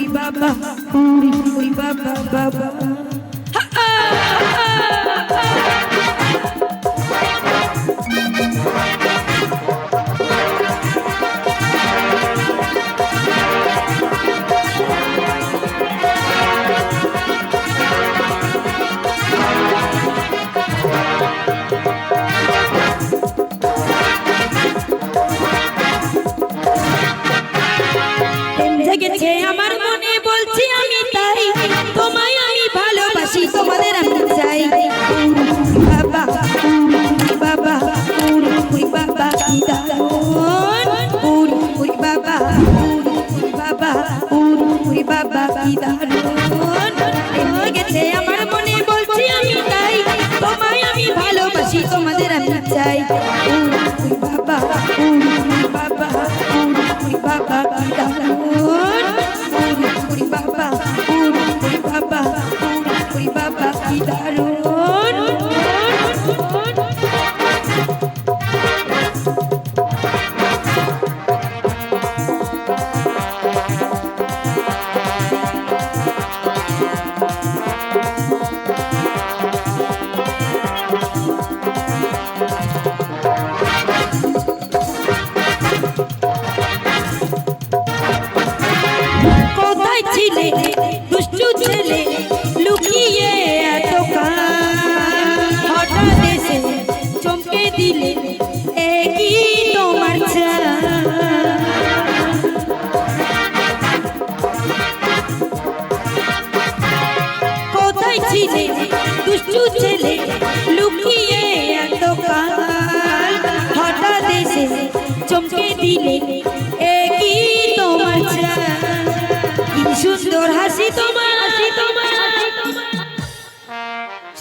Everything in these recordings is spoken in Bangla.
baba, uri baba baba. জেগেছে আমার মনে বলছি আমি তাই তোমায় আমি ভালোবাসি তোমাদের আমি চাই বাবা বাবা উরি বাবা কি দারুণ উরি বাবা উরি বাবা কি দারুণ জেগেছে আমার মনে বলছি আমি তাই তোমায় আমি ভালোবাসি তোমাদের আমি চাই উরি বাবা উরি বাবা কি দারুণ Baba, ki darun. কোথায় ছিলে দুষ্টু ছেলে লুকিয়ে এত হঠাৎ এসে চমকে দিলে একই তোমার কোথায় ছিলে দুষ্টু ছেলে লুকিয়ে এত হঠাৎ এসে চমকে দিলে একই তোমার কি সুন্দর হাসি তোমার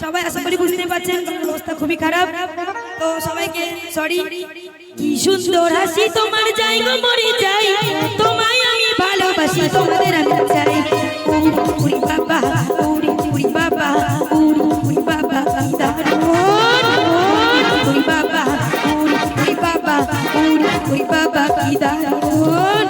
সবাই আশা করি বুঝতে পারছেন অবস্থা খুবই খারাপ তো সবাইকে সরি কি সুন্দর হাসি তোমার যাই গো মরে যাই তোমায় আমি ভালোবাসি তোমাদের আমি চাই উরি বাবা উরি বাবা উরি বাবা দারুণ উরি বাবা উরি বাবা কি দারুণ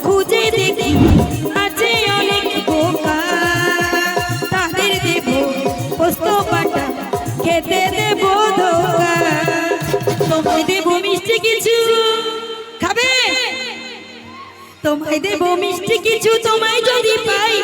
খুঁজে দেখি আছে অনেক বোকা তাদের দেব পোস্ত পাটা খেতে দেব ধোকা তোমায় দেব মিষ্টি কিছু খাবে তোমায় দেব মিষ্টি কিছু তোমায় যদি পাই